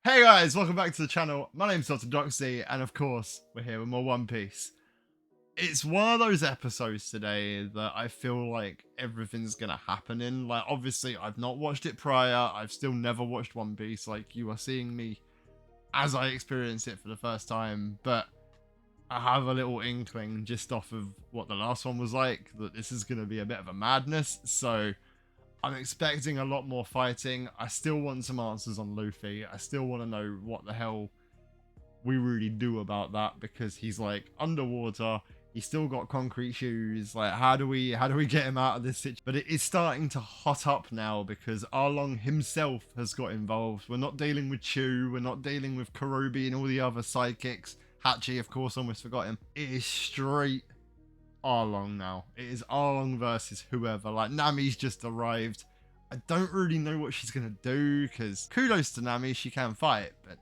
Hey guys, welcome back to the channel. My name's Dr. Doxy, and of course, we're here with more One Piece. It's one of those episodes today that I feel like everything's gonna happen in. Like, obviously, I've not watched it prior. I've still never watched One Piece. Like, you are seeing me as I experience it for the first time, but I have a little inkling just off of what the last one was like that this is gonna be a bit of a madness. So I'm expecting a lot more fighting. I still want some answers on Luffy. I still want to know what the hell we really do about that, because he's like underwater. He's still got concrete shoes. Like, how do we get him out of this situation? But it is starting to hot up now because Arlong himself has got involved. We're not dealing with Chu. We're not dealing with Karubi and all the other sidekicks. Hachi, of course, almost forgot him. It is straight Arlong now. It is Arlong versus whoever. Like, Nami's just arrived. I don't really know what she's gonna do, because kudos to Nami, she can fight, but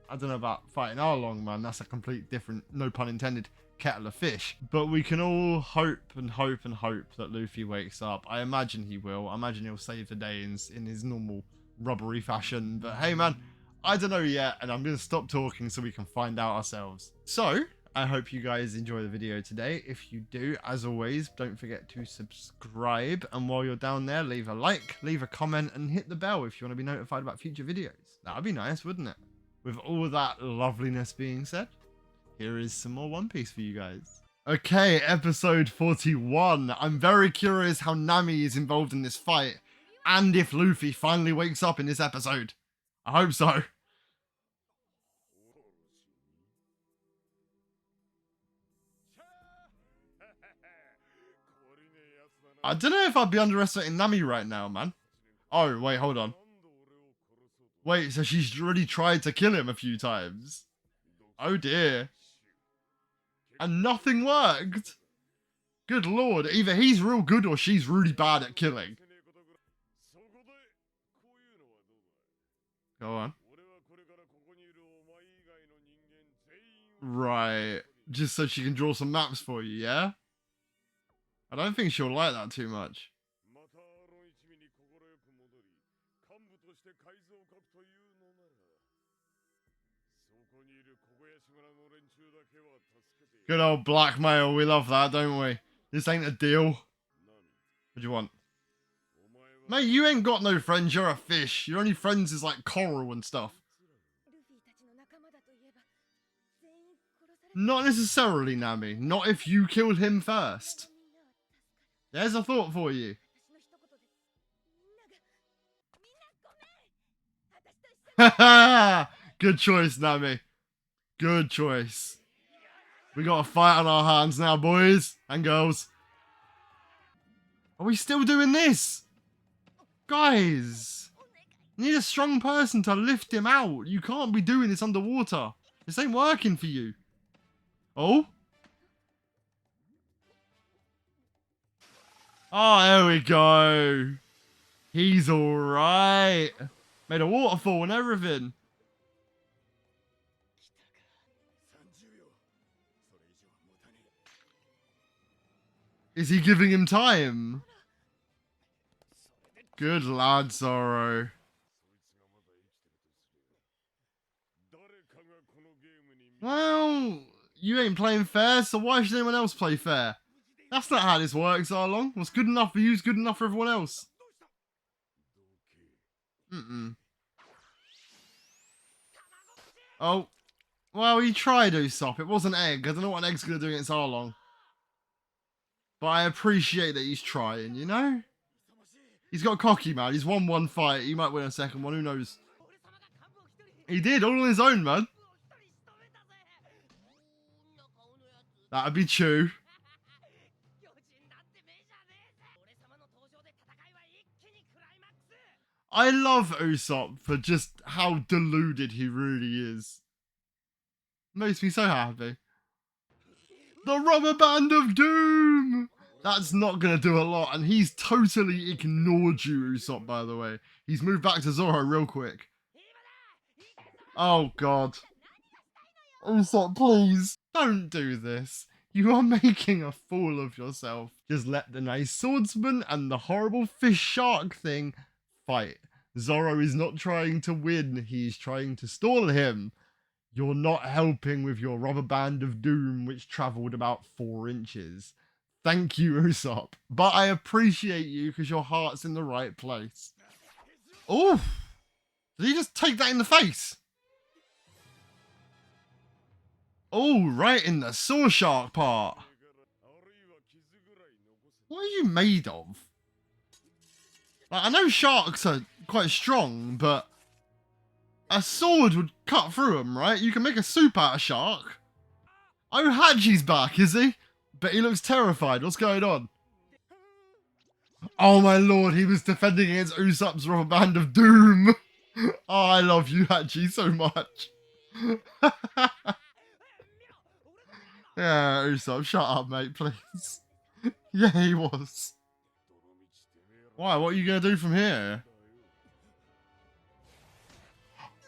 I don't know about fighting Arlong, man. That's a complete different, no pun intended, kettle of fish. But we can all hope and hope and hope that Luffy wakes up. I imagine he will. I imagine he'll save the day in his normal rubbery fashion. But hey, man, I don't know yet, and I'm gonna stop talking so we can find out ourselves. So I hope you guys enjoy the video today. If you do, as always, don't forget to subscribe. And while you're down there, leave a like, leave a comment, and hit the bell if you want to be notified about future videos. That would be nice, wouldn't it? With all that loveliness being said, here is some more One Piece for you guys. Okay, episode 41. I'm very curious how Nami is involved in this fight, and if Luffy finally wakes up in this episode. I hope so. I don't know if I'd be underestimating Nami right now, man. Oh, wait, hold on. Wait, so she's already tried to kill him a few times? Oh dear. And nothing worked? Good lord, either he's real good or she's really bad at killing. Go on. Right. Just so she can draw some maps for you, yeah? I don't think she'll like that too much. Good old blackmail, we love that, don't we? This ain't a deal. What do you want? Mate, you ain't got no friends, you're a fish. Your only friends is like coral and stuff. Not necessarily, Nami. Not if you killed him first. There's a thought for you. Good choice, Nami. Good choice. We got a fight on our hands now, boys and girls. Are we still doing this? Guys, you need a strong person to lift him out. You can't be doing this underwater. This ain't working for you. Oh? Oh, there we go. He's alright. Made a waterfall and everything. Is he giving him time? Good lad, Zorro. Well, you ain't playing fair, so why should anyone else play fair? That's not how this works, Arlong. What's good enough for you is good enough for everyone else. Oh. Well, he tried, Usopp. It was an egg. I don't know what an egg's going to do against Arlong. But I appreciate that he's trying, you know? He's got cocky, man. He's won one fight. He might win a second one. Who knows? He did, all on his own, man. That'd be true. I love Usopp for just how deluded he really is. Makes me so happy. The rubber band of doom! That's not going to do a lot, and he's totally ignored you, Usopp, by the way. He's moved back to Zorro real quick. Oh, God. Usopp, please, don't do this. You are making a fool of yourself. Just let the nice swordsman and the horrible fish shark thing fight. Zorro is not trying to win, he's trying to stall him. You're not helping with your rubber band of doom, which travelled about 4 inches. Thank you, Usopp. But I appreciate you because your heart's in the right place. Oof! Did he just take that in the face? Oh, right in the saw shark part. What are you made of? Like, I know sharks are quite strong, but a sword would cut through them, right? You can make a soup out of shark. Oh, Hachi's back, is he? But he looks terrified. What's going on? Oh my lord, he was defending against Usopp's rubber band of doom. Oh, I love you, Hachi, so much. Yeah, Usopp, shut up, mate, please. Yeah, he was. Why? What are you going to do from here?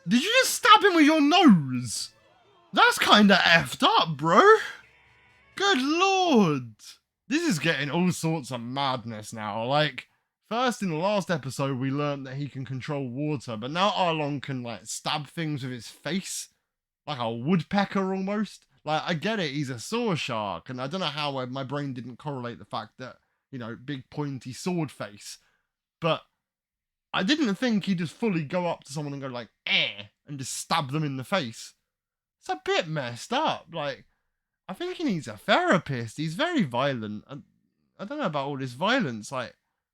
Did you just stab him with your nose? That's kind of effed up, bro. Good lord. This is getting all sorts of madness now. Like, first in the last episode, we learned that he can control water, but now Arlong can, like, stab things with his face. Like a woodpecker almost. Like, I get it, he's a saw shark, and I don't know how my brain didn't correlate the fact that, you know, big pointy sword face. But I didn't think he'd just fully go up to someone and go like, and just stab them in the face. It's a bit messed up. Like, I think he needs a therapist. He's very violent. I don't know about all this violence. Like,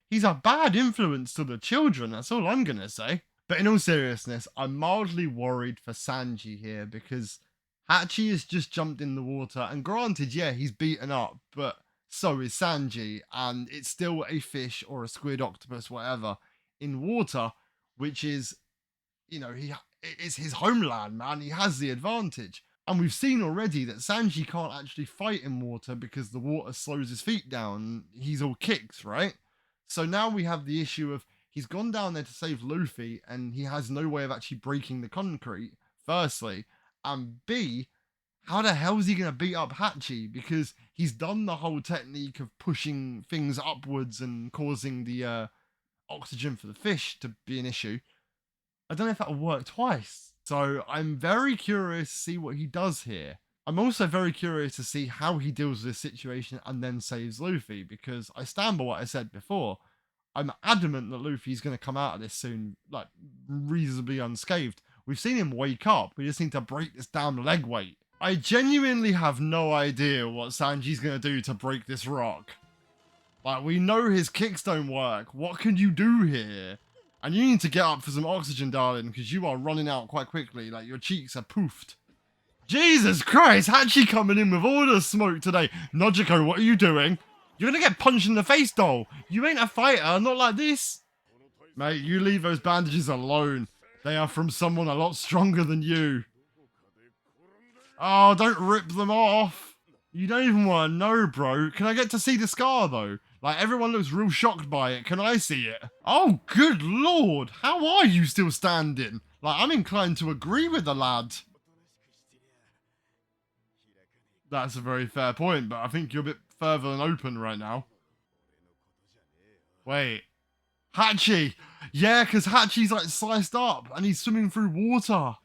he's a bad influence to the children. That's all I'm going to say. But in all seriousness, I'm mildly worried for Sanji here because Hachi has just jumped in the water. And granted, yeah, he's beaten up, but so is Sanji. And it's still a fish or a squid, octopus, whatever, in water, which is, you know, it's his homeland, man. He has the advantage. And we've seen already that Sanji can't actually fight in water because the water slows his feet down. He's all kicked, right? So now we have the issue of he's gone down there to save Luffy and he has no way of actually breaking the concrete, firstly. And B, how the hell is he going to beat up Hachi? Because he's done the whole technique of pushing things upwards and causing the oxygen for the fish to be an issue. I don't know if that'll work twice. So I'm very curious to see what he does here. I'm also very curious to see how he deals with this situation and then saves Luffy, because I stand by what I said before. I'm adamant that Luffy's going to come out of this soon, like, reasonably unscathed. We've seen him wake up. We just need to break this damn leg weight. I genuinely have no idea what Sanji's going to do to break this rock. Like, we know his kicks don't work. What can you do here? And you need to get up for some oxygen, darling, because you are running out quite quickly. Like, your cheeks are poofed. Jesus Christ, Hachi coming in with all the smoke today. Nojiko, what are you doing? You're going to get punched in the face, doll. You ain't a fighter, not like this. Mate, you leave those bandages alone. They are from someone a lot stronger than you. Oh, don't rip them off. You don't even want to know, bro. Can I get to see the scar, though? Like, everyone looks real shocked by it. Can I see it? Oh, good lord. How are you still standing? Like, I'm inclined to agree with the lad. That's a very fair point, but I think you're a bit further than open right now. Wait. Hachi! Yeah, because Hachi's, like, sliced up, and he's swimming through water.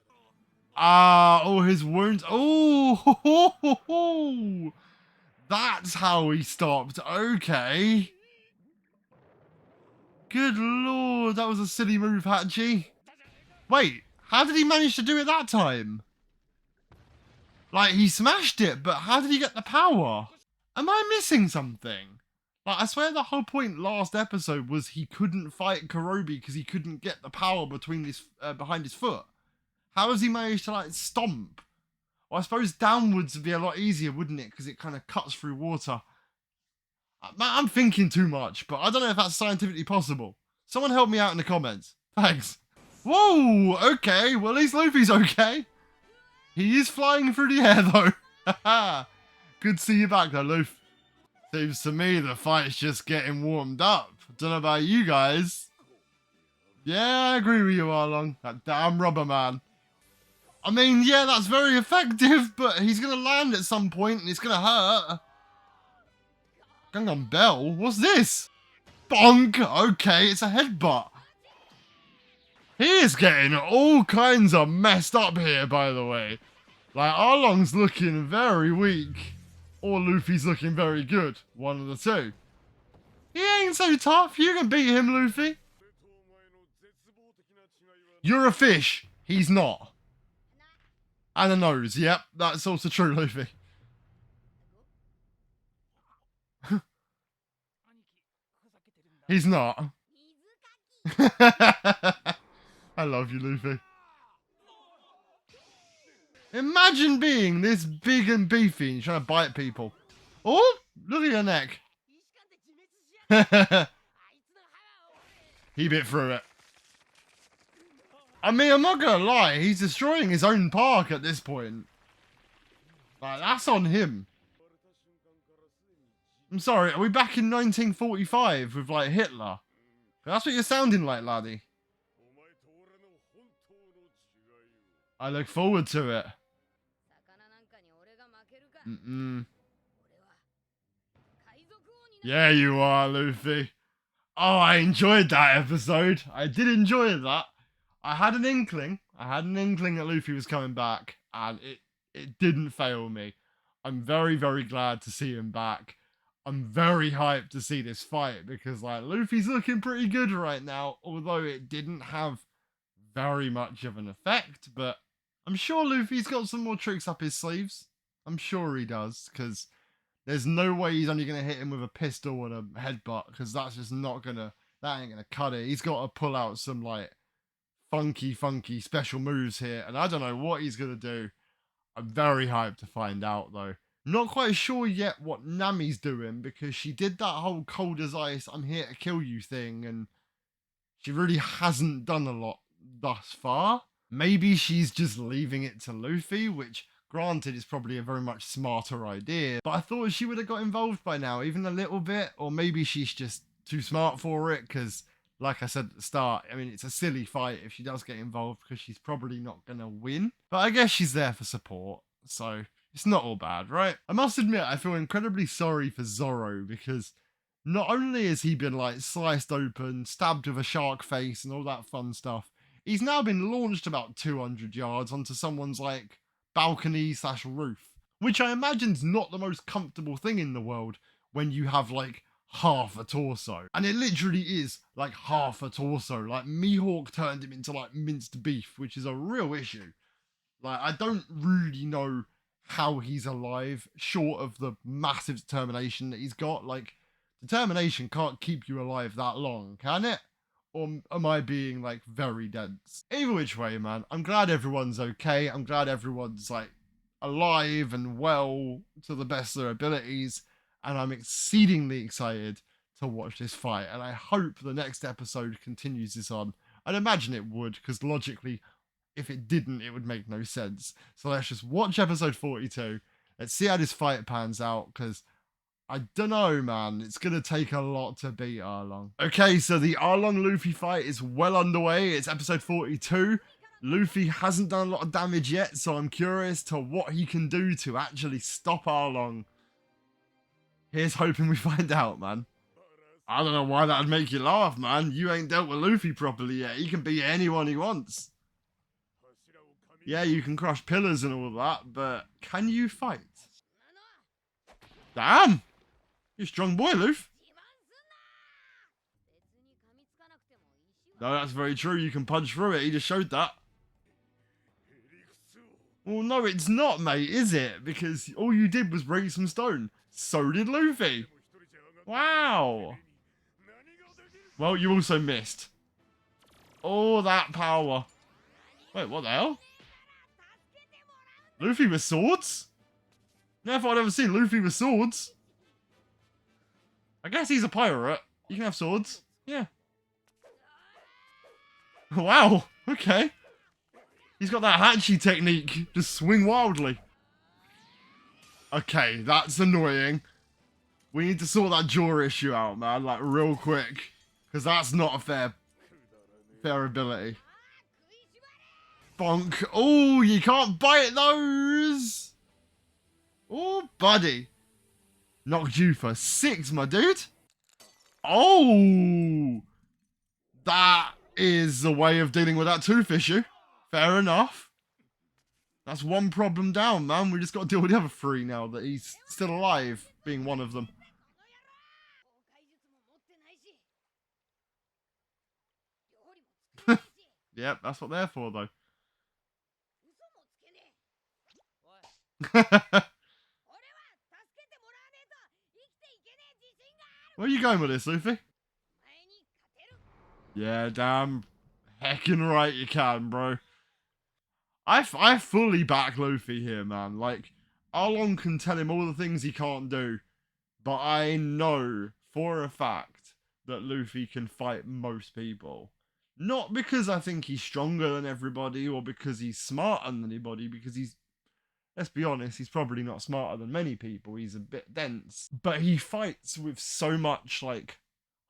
Ah, all his wounds. Oh, ho, ho, ho, ho. That's how he stopped. Okay. Good lord, that was a silly move, Hachi. Wait, how did he manage to do it that time? Like, he smashed it, but how did he get the power? Am I missing something? Like, I swear the whole point last episode was he couldn't fight Kurobi because he couldn't get the power between his behind his foot. How has he managed to, like, stomp? Well, I suppose downwards would be a lot easier, wouldn't it? Because it kind of cuts through water. I'm thinking too much, but I don't know if that's scientifically possible. Someone help me out in the comments. Thanks. Whoa, okay. Well, at least Luffy's okay. He is flying through the air, though. Good to see you back, though, Luffy. Seems to me the fight's just getting warmed up. Don't know about you guys. Yeah, I agree with you, Arlong. That damn rubber man. I mean, yeah, that's very effective, but he's going to land at some point and it's going to hurt. Gangnam Bell? What's this? Bonk! Okay, it's a headbutt. He is getting all kinds of messed up here, by the way. Like, Arlong's looking very weak. Or Luffy's looking very good. One of the two. He ain't so tough. You can beat him, Luffy. You're a fish. He's not. And a nose. Yep, that's also true, Luffy. He's not. I love you, Luffy. Imagine being this big and beefy and trying to bite people. Oh, look at your neck. He bit through it. I mean, I'm not gonna lie, he's destroying his own park at this point. Like, that's on him. I'm sorry, are we back in 1945 with, like, Hitler? That's what you're sounding like, laddie. I look forward to it. Yeah, you are, Luffy. Oh, I enjoyed that episode. I did enjoy that. I had an inkling that Luffy was coming back, and it didn't fail me. I'm very, very glad to see him back. I'm very hyped to see this fight because, like, Luffy's looking pretty good right now, although it didn't have very much of an effect, but I'm sure Luffy's got some more tricks up his sleeves. I'm sure he does, because there's no way he's only going to hit him with a pistol and a headbutt, because that's just not going to, that ain't going to cut it. He's got to pull out some, like, funky special moves here, and I don't know what he's going to do. I'm very hyped to find out, though. Not quite sure yet what Nami's doing, because she did that whole cold as ice, I'm here to kill you thing, and she really hasn't done a lot thus far. Maybe she's just leaving it to Luffy, which, granted, is probably a very much smarter idea, but I thought she would have got involved by now, even a little bit, or maybe she's just too smart for it, because, like I said at the start, I mean, it's a silly fight if she does get involved, because she's probably not going to win, but I guess she's there for support, so it's not all bad, right? I must admit, I feel incredibly sorry for Zorro, because not only has he been, like, sliced open, stabbed with a shark face and all that fun stuff, he's now been launched about 200 yards onto someone's, like, balcony/roof, which I imagine's not the most comfortable thing in the world when you have, like, half a torso. And it literally is, like, half a torso. Like, Mihawk turned him into, like, minced beef, which is a real issue. Like, I don't really know how he's alive, short of the massive determination that he's got. Like, determination can't keep you alive that long, can it? Or am I being, like, very dense? Either which way, man, I'm glad everyone's okay. I'm glad everyone's, like, alive and well to the best of their abilities. And I'm exceedingly excited to watch this fight. And I hope the next episode continues this on. I'd imagine it would, because logically, if it didn't, it would make no sense. So let's just watch episode 42. Let's see how this fight pans out, because I don't know, man. It's going to take a lot to beat Arlong. Okay, so the Arlong-Luffy fight is well underway. It's episode 42. Luffy hasn't done a lot of damage yet, so I'm curious to what he can do to actually stop Arlong. Here's hoping we find out, man. I don't know why that would make you laugh, man. You ain't dealt with Luffy properly yet. He can beat anyone he wants. Yeah, you can crush pillars and all that, but can you fight? Damn! You're a strong boy, Luffy. No, that's very true. You can punch through it. He just showed that. Well, no, it's not, mate, is it? Because all you did was break some stone. So did Luffy. Wow. Well, you also missed. All that power. Wait, what the hell? Luffy with swords? Never thought I'd ever seen Luffy with swords. I guess he's a pirate. You can have swords. Yeah. Wow. Okay. He's got that Hachi technique. Just swing wildly. Okay, that's annoying. We need to sort that jaw issue out, man. Like, real quick. Because that's not a fair ability. Bonk. Oh, you can't bite those. Oh, buddy. Knocked you for 6, my dude. Oh. That is a way of dealing with that tooth issue. Fair enough. That's one problem down, man. We just got to deal with the other three now that he's still alive, being one of them. Yep, that's what they're for, though. Where are you going with this, Luffy? Yeah, damn heckin' right you can, bro. I fully back Luffy here, man. Like, Arlong can tell him all the things he can't do, but I know for a fact that Luffy can fight most people. Not because I think he's stronger than everybody or because he's smarter than anybody, because he's, let's be honest, he's probably not smarter than many people. He's a bit dense. But he fights with so much, like,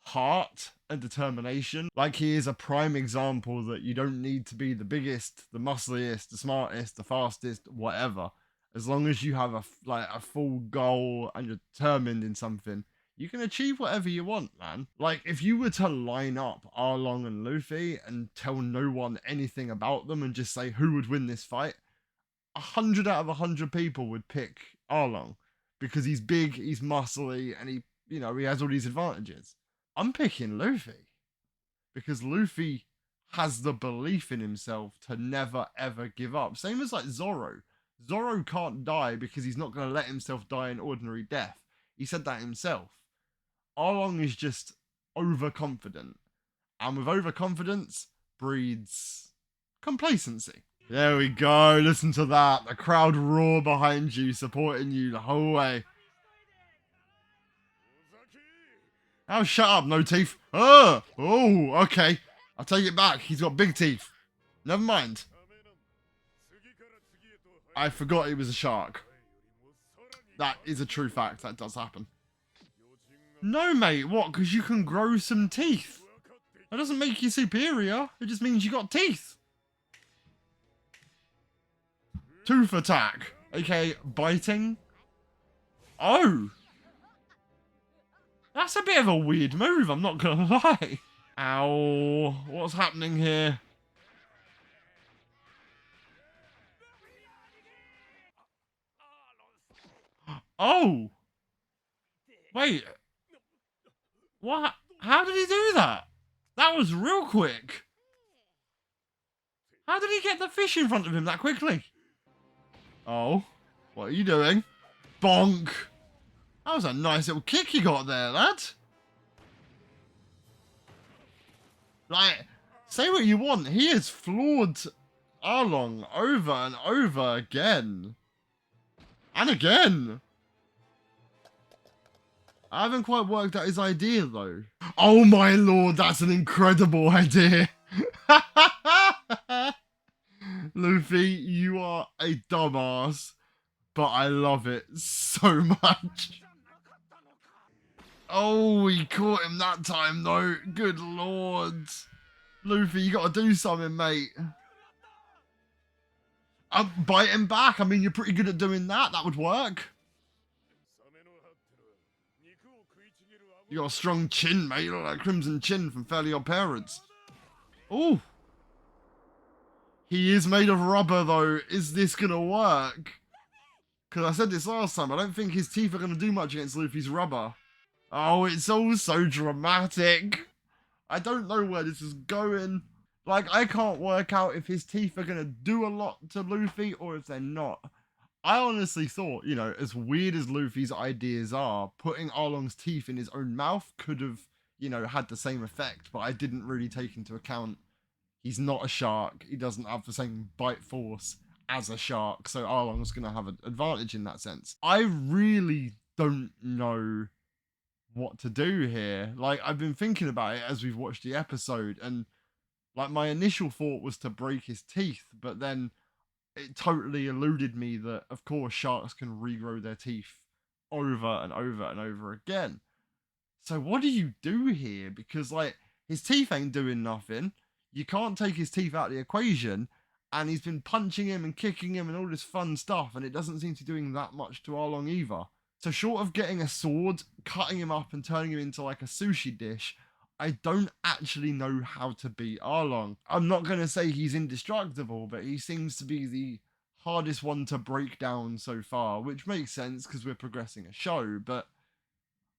heart and determination. Like, he is a prime example that you don't need to be the biggest, the muscliest, the smartest, the fastest, whatever. As long as you have a full goal and you're determined in something, you can achieve whatever you want, man. Like, if you were to line up Arlong and Luffy and tell no one anything about them and just say who would win this fight, 100 out of 100 people would pick Arlong because he's big, he's muscly, and he has all these advantages. I'm picking Luffy because Luffy has the belief in himself to never ever give up. Same as like Zorro. Zorro can't die because he's not going to let himself die an ordinary death. He said that himself. Arlong is just overconfident. And with overconfidence breeds complacency. There we go. Listen to that. The crowd roar behind you, supporting you the whole way. Oh, shut up. No teeth. Oh, okay. I'll take it back. He's got big teeth. Never mind. I forgot he was a shark. That is a true fact. That does happen. No, mate. What? Because you can grow some teeth. That doesn't make you superior. It just means you got teeth. Tooth attack. Okay, biting. Oh. That's a bit of a weird move, I'm not gonna lie. Ow. What's happening here? Oh. Wait. What? How did he do that? That was real quick. How did he get the fish in front of him that quickly? Oh. What are you doing? Bonk. That was a nice little kick you got there, lad. Like, say what you want. He has floored Arlong over and over again. And again. I haven't quite worked out his idea, though. Oh my lord, that's an incredible idea. Luffy, you are a dumbass, but I love it so much. Oh, he caught him that time, though. Good lord. Luffy, you gotta do something, mate. Bite him back. I mean, you're pretty good at doing that. That would work. You got a strong chin, mate. You look like Crimson Chin from Fairly Odd Parents. Ooh. He is made of rubber, though. Is this gonna work? Because I said this last time. I don't think his teeth are gonna do much against Luffy's rubber. Oh, it's all so dramatic. I don't know where this is going. Like, I can't work out if his teeth are gonna do a lot to Luffy or if they're not. I honestly thought, as weird as Luffy's ideas are, putting Arlong's teeth in his own mouth could have, had the same effect, but I didn't really take into account he's not a shark. He doesn't have the same bite force as a shark, so Arlong's going to have an advantage in that sense. I really don't know what to do here. Like, I've been thinking about it as we've watched the episode, and, like, my initial thought was to break his teeth, but then it totally eluded me that, of course, sharks can regrow their teeth over and over and over again. So what do you do here? Because, like, his teeth ain't doing nothing. You can't take his teeth out of the equation, and he's been punching him and kicking him and all this fun stuff, and it doesn't seem to be doing that much to Arlong either. So short of getting a sword, cutting him up and turning him into, like, a sushi dish, I don't actually know how to beat Arlong. I'm not going to say he's indestructible, but he seems to be the hardest one to break down so far, which makes sense because we're progressing a show, but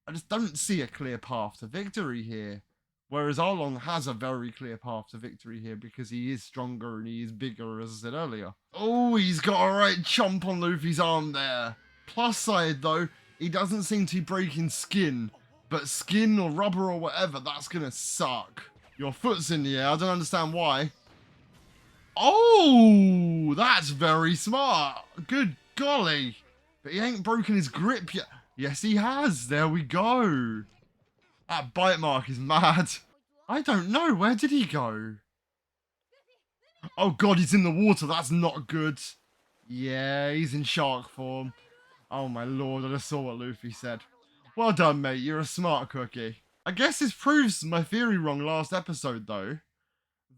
I just don't see a clear path to victory here. Whereas Arlong has a very clear path to victory here because he is stronger and he is bigger, as I said earlier. Oh, he's got a right chomp on Luffy's arm there. Plus side, though, he doesn't seem to be breaking skin. But skin or rubber or whatever, that's going to suck. Your foot's in the air. I don't understand why. Oh, that's very smart. Good golly. But he ain't broken his grip yet. Yes, he has. There we go. That bite mark is mad. I don't know. Where did he go? Oh, God, he's in the water. That's not good. Yeah, he's in shark form. Oh, my lord. I just saw what Luffy said. Well done, mate. You're a smart cookie. I guess this proves my theory wrong last episode, though.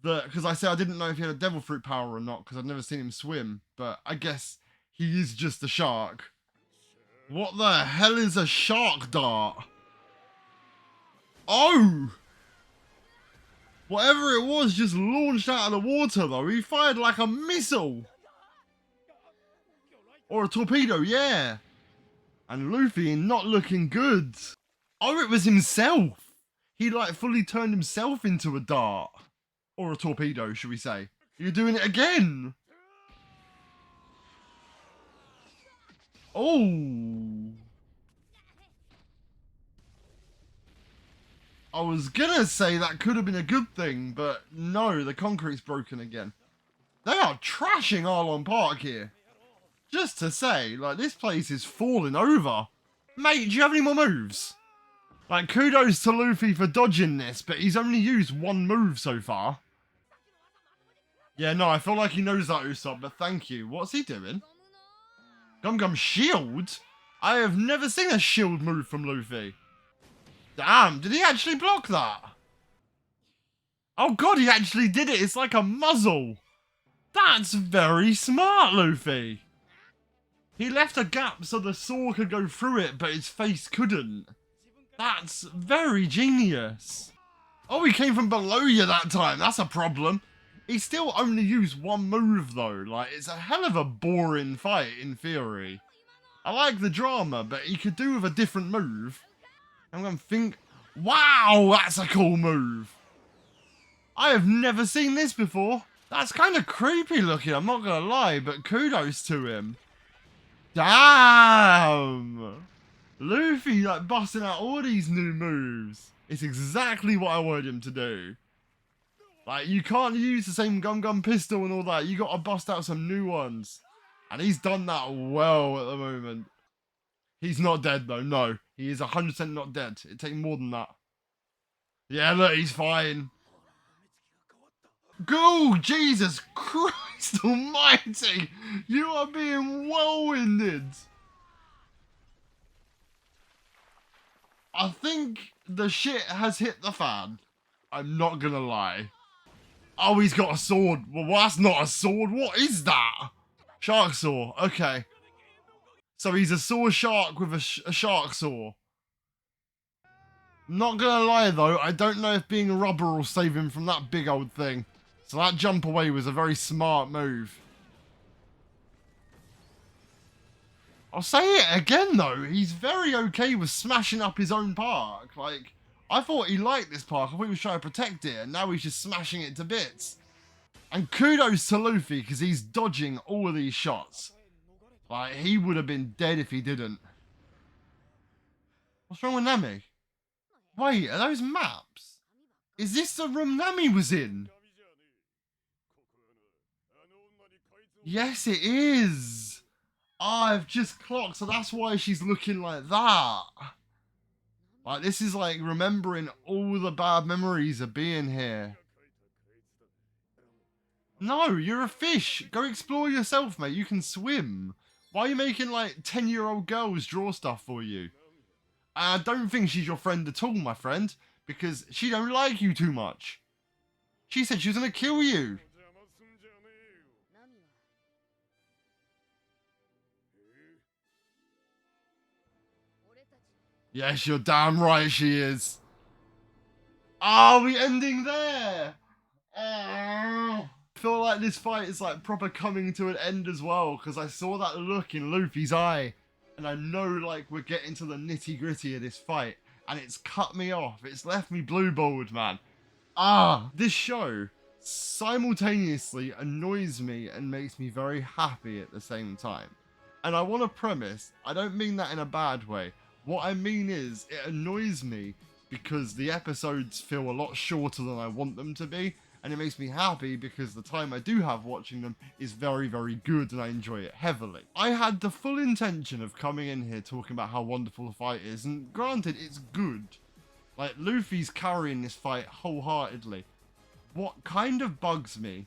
Because I said I didn't know if he had a devil fruit power or not, because I'd never seen him swim. But I guess he is just a shark. What the hell is a shark dart? Oh! Whatever it was just launched out of the water, though. He fired like a missile. Or a torpedo, yeah. And Luffy not looking good. Oh, it was himself. He like fully turned himself into a dart. Or a torpedo, should we say. You're doing it again. Oh. I was gonna say that could have been a good thing, but no, the concrete's broken again. They are trashing Arlong Park here. Just to say, like, this place is falling over. Mate, do you have any more moves? Like, kudos to Luffy for dodging this, but he's only used one move so far. Yeah, no, I feel like he knows that, Usopp, but thank you. What's he doing? Gum Gum Shield? I have never seen a shield move from Luffy. Damn, did he actually block that? Oh god, he actually did it. It's like a muzzle. That's very smart, Luffy. He left a gap so the sword could go through it, but his face couldn't. That's very genius. Oh, he came from below you that time. That's a problem. He still only used one move, though. Like, it's a hell of a boring fight, in theory. I like the drama, but he could do with a different move. I'm going to think, wow, that's a cool move. I have never seen this before. That's kind of creepy looking, I'm not going to lie, but kudos to him. Damn! Luffy, like, busting out all these new moves. It's exactly what I wanted him to do. Like, you can't use the same Gum Gum pistol and all that. You got to bust out some new ones. And he's done that well at the moment. He's not dead, though. No, he is 100% not dead. It'd take more than that. Yeah, look, he's fine. Go, Jesus Christ almighty! You are being well-winded. I think the shit has hit the fan. I'm not gonna lie. Oh, he's got a sword. Well, that's not a sword. What is that? Shark saw. Okay. So he's a saw shark with a shark saw. Not gonna lie, though, I don't know if being rubber will save him from that big old thing. So that jump away was a very smart move. I'll say it again, though. He's very okay with smashing up his own park. Like, I thought he liked this park. I thought he was trying to protect it, and now he's just smashing it to bits. And kudos to Luffy, because he's dodging all of these shots. Like, he would have been dead if he didn't. What's wrong with Nami? Wait, are those maps? Is this the room Nami was in? Yes, it is. I've just clocked, so that's why she's looking like that. Like, this is like remembering all the bad memories of being here. No, you're a fish. Go explore yourself, mate. You can swim. Why are you making, like, 10-year-old girls draw stuff for you? I don't think she's your friend at all, my friend, because she don't like you too much. She said she was going to kill you. Yes, you're damn right she is. Are we ending there? I feel like this fight is like proper coming to an end as well, because I saw that look in Luffy's eye, and I know like we're getting to the nitty gritty of this fight, and it's cut me off. It's left me blue balled, man. This show simultaneously annoys me and makes me very happy at the same time. And I want to premise, I don't mean that in a bad way. What I mean is, it annoys me because the episodes feel a lot shorter than I want them to be, and it makes me happy because the time I do have watching them is very, very good and I enjoy it heavily. I had the full intention of coming in here talking about how wonderful the fight is, and granted, it's good. Like, Luffy's carrying this fight wholeheartedly. What kind of bugs me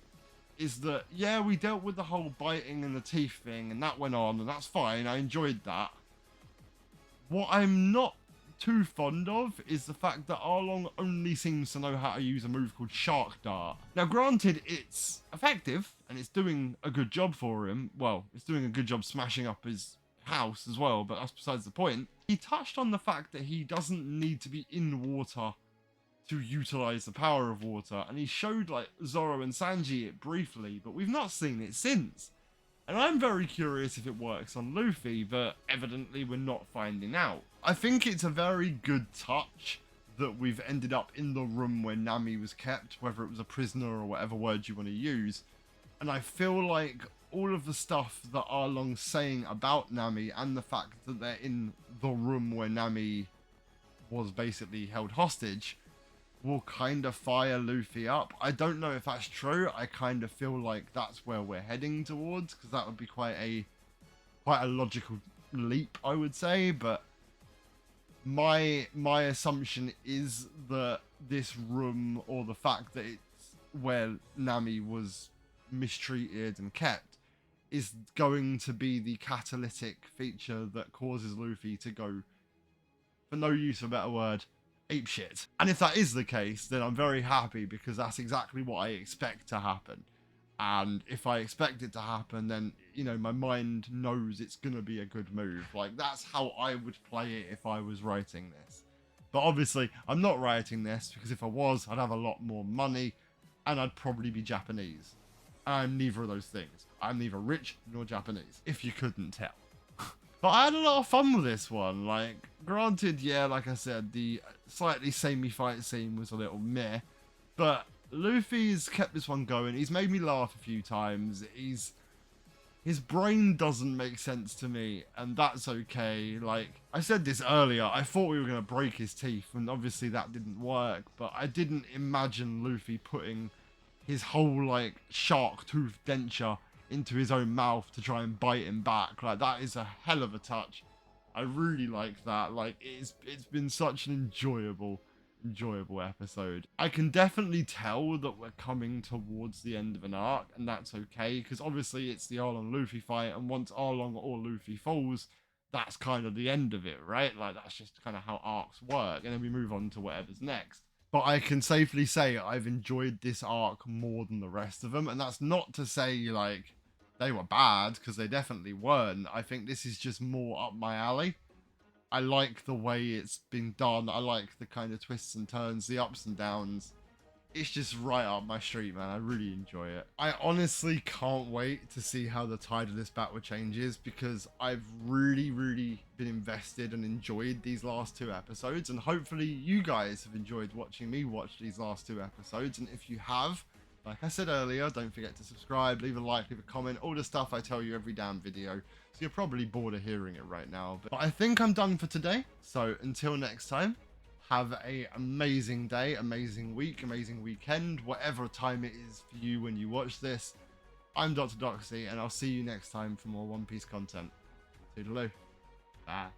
is that, yeah, we dealt with the whole biting and the teeth thing, and that went on, and that's fine, I enjoyed that. What I'm not too fond of is the fact that Arlong only seems to know how to use a move called Shark Dart. Now, granted, it's effective, and it's doing a good job for him. Well, it's doing a good job smashing up his house as well, but that's besides the point. He touched on the fact that he doesn't need to be in water to utilize the power of water, and he showed like Zorro and Sanji it briefly, but we've not seen it since. And I'm very curious if it works on Luffy, but evidently we're not finding out. I think it's a very good touch that we've ended up in the room where Nami was kept, whether it was a prisoner or whatever word you want to use. And I feel like all of the stuff that Arlong's saying about Nami and the fact that they're in the room where Nami was basically held hostage will kind of fire Luffy up. I don't know if that's true. I kind of feel like that's where we're heading towards, because that would be quite a logical leap, I would say. But my assumption is that this room, or the fact that it's where Nami was mistreated and kept, is going to be the catalytic feature that causes Luffy to go, for no use of a better word, ape shit. And if that is the case, then I'm very happy, because that's exactly what I expect to happen. And if I expect it to happen, then, you know, my mind knows it's gonna be a good move. Like, that's how I would play it if I was writing this. But obviously, I'm not writing this, because if I was, I'd have a lot more money, and I'd probably be Japanese. I'm neither of those things. I'm neither rich nor Japanese, if you couldn't tell. But I had a lot of fun with this one. Like, granted, yeah, like I said, the slightly samey fight scene was a little meh. But Luffy's kept this one going. He's made me laugh a few times. His brain doesn't make sense to me, and that's okay. Like, I said this earlier, I thought we were going to break his teeth, and obviously that didn't work. But I didn't imagine Luffy putting his whole, like, shark tooth denture into his own mouth to try and bite him back. Like, that is a hell of a touch. I really like that. Like, it's been such an enjoyable episode. I can definitely tell that we're coming towards the end of an arc, and that's okay, because obviously it's the Arlong Luffy fight, and once Arlong or Luffy falls, that's kind of the end of it, right? Like, that's just kind of how arcs work, and then we move on to whatever's next. But I can safely say I've enjoyed this arc more than the rest of them, and that's not to say, like, they were bad, because they definitely weren't. I think this is just more up my alley. I like the way it's been done. I like the kind of twists and turns, the ups and downs. It's just right up my street, man. I really enjoy it. I honestly can't wait to see how the tide of this battle changes, because I've really, really been invested and enjoyed these last two episodes, and hopefully you guys have enjoyed watching me watch these last two episodes. And if you have, like I said earlier, don't forget to subscribe, leave a like, leave a comment, all the stuff I tell you every damn video. So you're probably bored of hearing it right now. But I think I'm done for today. So until next time, have a amazing day, amazing week, amazing weekend, whatever time it is for you when you watch this. I'm Dr. Doxy, and I'll see you next time for more One Piece content. Toodaloo. Bye.